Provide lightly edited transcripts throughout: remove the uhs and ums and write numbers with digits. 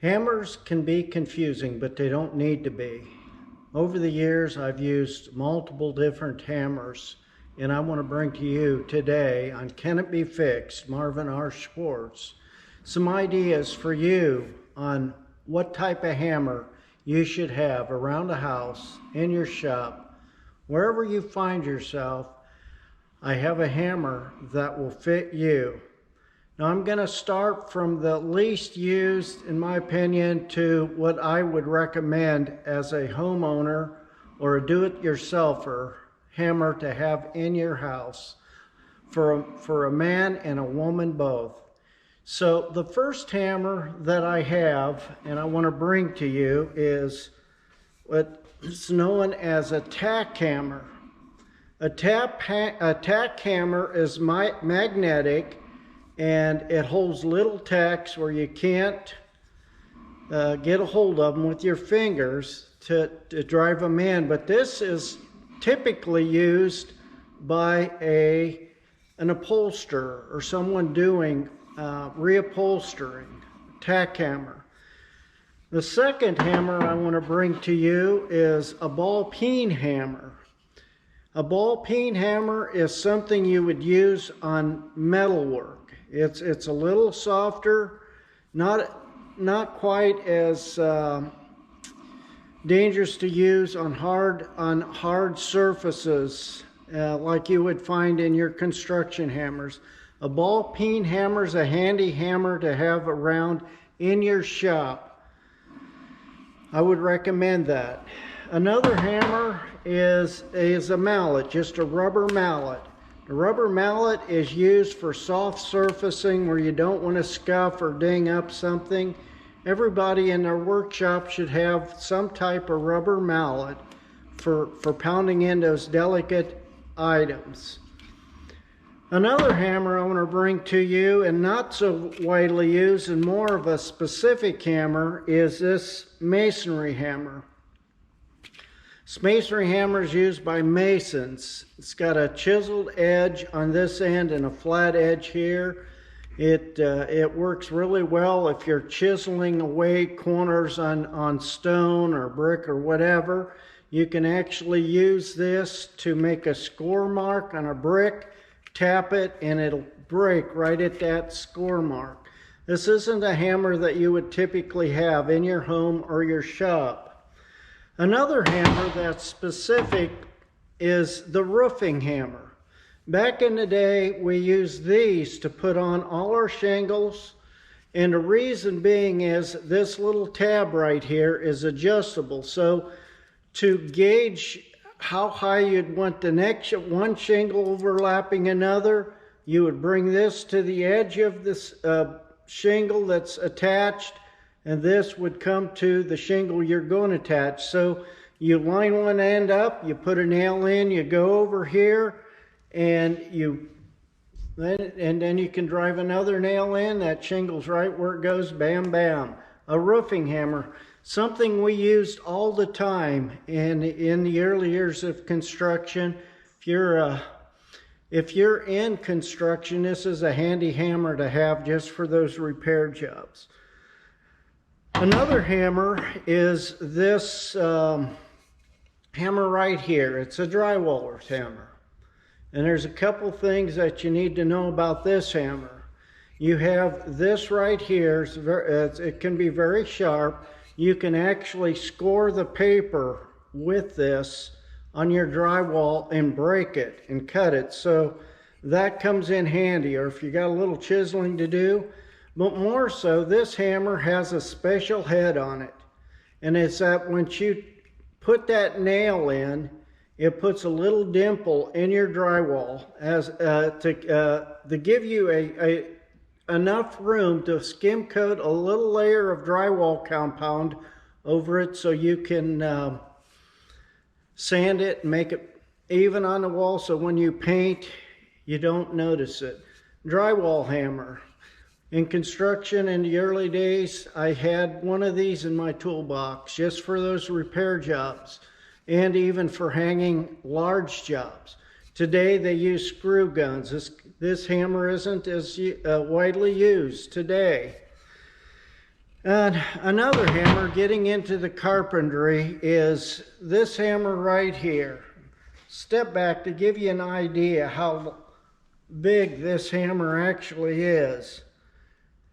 Hammers can be confusing, but they don't need to be. Over the years, I've used multiple different hammers, and I want to bring to you today on Can It Be Fixed, Marvin R. Schwartz, some ideas for you on what type of hammer you should have around the house, in your shop, wherever you find yourself. I have a hammer that will fit you. Now I'm going to start from the least used, in my opinion, to what I would recommend as a homeowner or a do-it-yourselfer hammer to have in your house for a man and a woman both. So the first hammer that I have and I want to bring to you is what's known as a tack hammer. A tack hammer is magnetic, and it holds little tacks where you can't get a hold of them with your fingers to drive them in. But this is typically used by an upholsterer or someone doing reupholstering, tack hammer. The second hammer I want to bring to you is a ball-peen hammer. A ball-peen hammer is something you would use on metalwork. It's a little softer, not quite as dangerous to use on hard surfaces like you would find in your construction hammers. A ball-peen hammer is a handy hammer to have around in your shop. I would recommend that. Another hammer is a mallet, just a rubber mallet. The rubber mallet is used for soft surfacing where you don't want to scuff or ding up something. Everybody in their workshop should have some type of rubber mallet for pounding in those delicate items. Another hammer I want to bring to you, and not so widely used and more of a specific hammer, is this masonry hammer. This masonry hammer is used by masons. It's got a chiseled edge on this end and a flat edge here. It works really well if you're chiseling away corners on stone or brick or whatever. You can actually use this to make a score mark on a brick, tap it, and it'll break right at that score mark. This isn't a hammer that you would typically have in your home or your shop. Another hammer that's specific is the roofing hammer. Back in the day, we used these to put on all our shingles, and the reason being is this little tab right here is adjustable. So to gauge how high you'd want the next one shingle overlapping another, you would bring this to the edge of this shingle that's attached, and this would come to the shingle you're going to attach. So you line one end up, you put a nail in, you go over here, and then you can drive another nail in. That shingle's right where it goes, bam, bam. A roofing hammer, something we used all the time in the early years of construction. If you're in construction, this is a handy hammer to have just for those repair jobs. Another hammer is this hammer right here. It's a drywaller's hammer. And there's a couple things that you need to know about this hammer. You have this right here. It can be very sharp. You can actually score the paper with this on your drywall and break it and cut it. So that comes in handy, or if you got a little chiseling to do. But more so, this hammer has a special head on it. And it's that once you put that nail in, it puts a little dimple in your drywall to give you enough room to skim coat a little layer of drywall compound over it so you can sand it and make it even on the wall so when you paint, you don't notice it. Drywall hammer. In construction in the early days, I had one of these in my toolbox just for those repair jobs and even for hanging large jobs. Today they use screw guns. This hammer isn't as widely used today. And another hammer, getting into the carpentry, is this hammer right here. Step back to give you an idea how big this hammer actually is.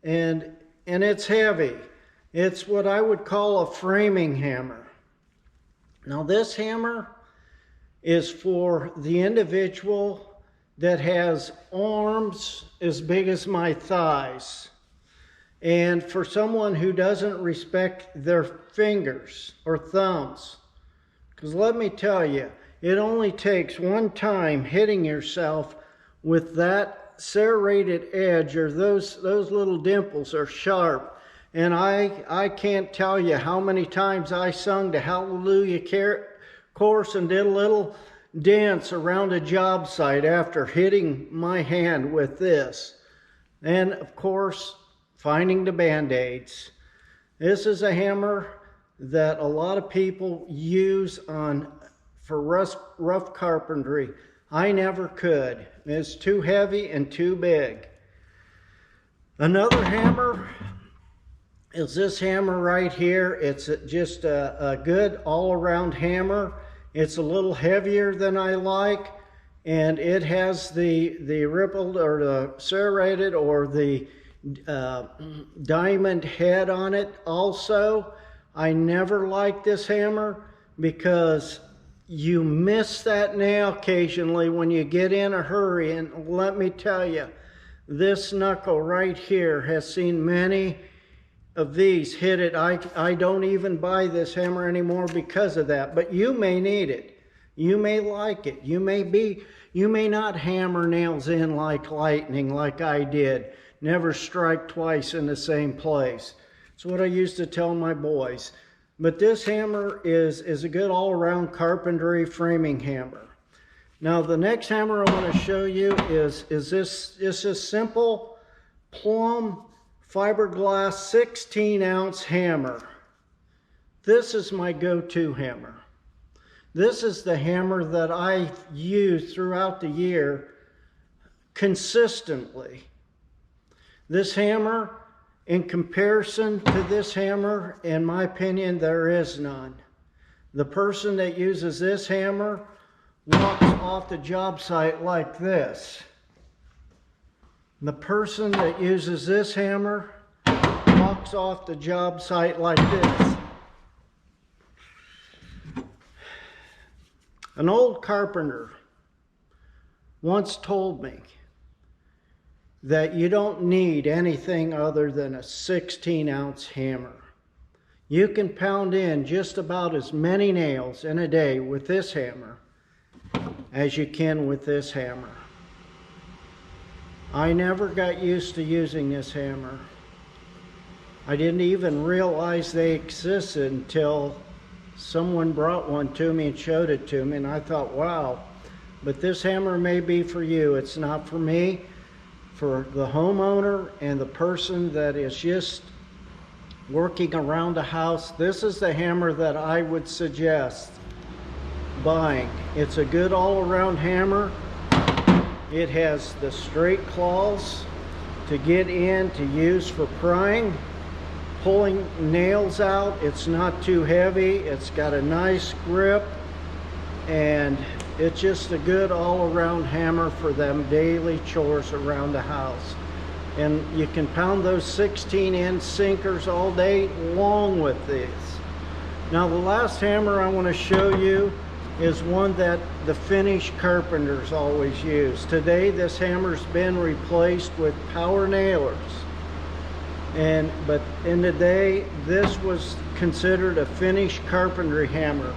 And it's heavy. It's what I would call a framing hammer. Now this hammer is for the individual that has arms as big as my thighs. And for someone who doesn't respect their fingers or thumbs. Because let me tell you, it only takes one time hitting yourself with that serrated edge, or those little dimples are sharp. And I can't tell you how many times I sung the Hallelujah chorus and did a little dance around a job site after hitting my hand with this. And of course, finding the Band-Aids. This is a hammer that a lot of people use for rough carpentry. I never could. It's too heavy and too big. Another hammer is this hammer right here. It's just a good all-around hammer. It's a little heavier than I like, and it has the rippled or the serrated or the diamond head on it also. I never liked this hammer because you miss that nail occasionally when you get in a hurry. And let me tell you, this knuckle right here has seen many of these hit it. I don't even buy this hammer anymore because of that. But you may need it. You may like it. You may not hammer nails in like lightning like I did. Never strike twice in the same place. It's what I used to tell my boys. But this hammer is a good all-around carpentry framing hammer. Now the next hammer I want to show you is this simple plum fiberglass 16-ounce hammer. This is my go-to hammer. This is the hammer that I use throughout the year consistently. This hammer, in comparison to this hammer, in my opinion, there is none. The person that uses this hammer walks off the job site like this. The person that uses this hammer walks off the job site like this. An old carpenter once told me that you don't need anything other than a 16-ounce hammer. You can pound in just about as many nails in a day with this hammer as you can with this hammer. I never got used to using this hammer. I didn't even realize they existed until someone brought one to me and showed it to me, and I thought, wow, but this hammer may be for you. It's not for me. For the homeowner and the person that is just working around the house, this is the hammer that I would suggest buying. It's a good all-around hammer. It has the straight claws to get in to use for prying, pulling nails out. It's not too heavy. It's got a nice grip, and it's just a good all-around hammer for them daily chores around the house. And you can pound those 16-inch sinkers all day long with this. Now the last hammer I want to show you is one that the Finnish carpenters always use. Today this hammer's been replaced with power nailers. But in the day, this was considered a Finnish carpentry hammer,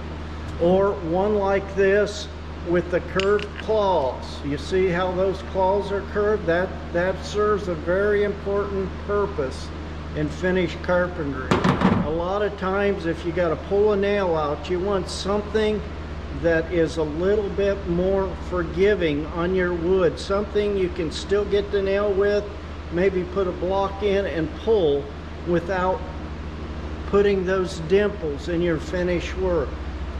or one like this with the curved claws. You see how those claws are curved? That serves a very important purpose in Finnish carpentry. A lot of times if you got to pull a nail out, you want something that is a little bit more forgiving on your wood, something you can still get the nail with, maybe put a block in and pull without putting those dimples in your finished work.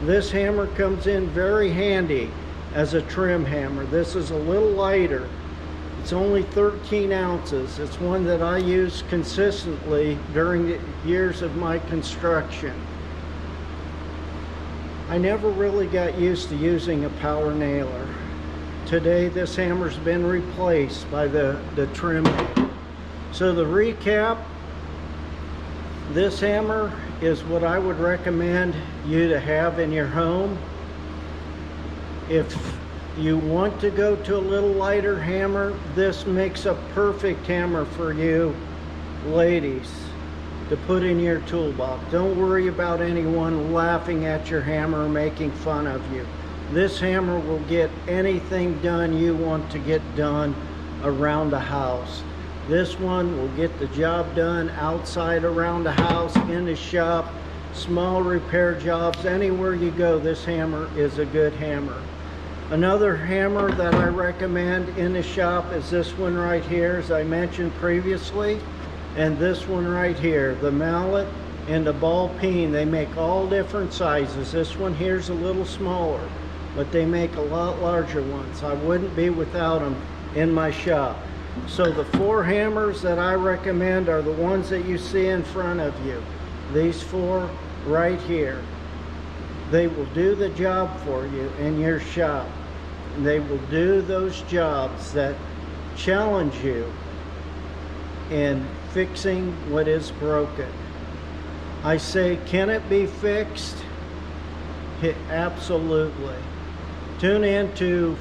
This hammer comes in very handy as a trim hammer. This is a little lighter It's only 13 ounces. It's one that I use consistently during the years of my construction. I never really got used to using a power nailer. Today this hammer's been replaced by the trim. So the recap, this hammer is what I would recommend you to have in your home. If you want to go to a little lighter hammer, this makes a perfect hammer for you ladies to put in your toolbox. Don't worry about anyone laughing at your hammer or making fun of you. This hammer will get anything done you want to get done around the house. This one will get the job done outside around the house, in the shop, small repair jobs, anywhere you go, this hammer is a good hammer. Another hammer that I recommend in the shop is this one right here, as I mentioned previously, and this one right here, the mallet and the ball peen. They make all different sizes. This one here's a little smaller, but they make a lot larger ones. I wouldn't be without them in my shop. So the 4 hammers that I recommend are the ones that you see in front of you. These 4 right here. They will do the job for you in your shop. They will do those jobs that challenge you in fixing what is broken. I say, can it be fixed? Absolutely. Tune in to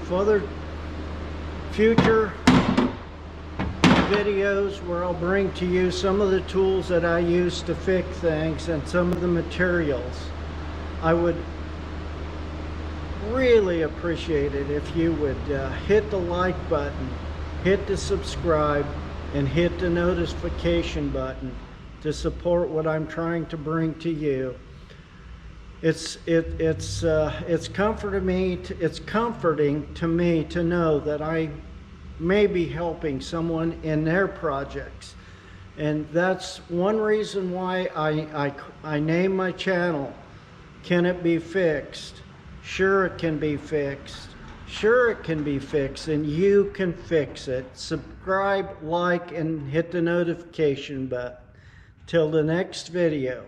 future videos where I'll bring to you some of the tools that I use to fix things and some of the materials. I would really appreciate it if you would hit the like button, hit the subscribe, and hit the notification button to support what I'm trying to bring to you. It's comforting to me to know that I may be helping someone in their projects, and that's one reason why I name my channel Can It Be Fixed? Sure, it can be fixed. Sure, it can be fixed, and you can fix it. Subscribe, like, and hit the notification button. Till the next video.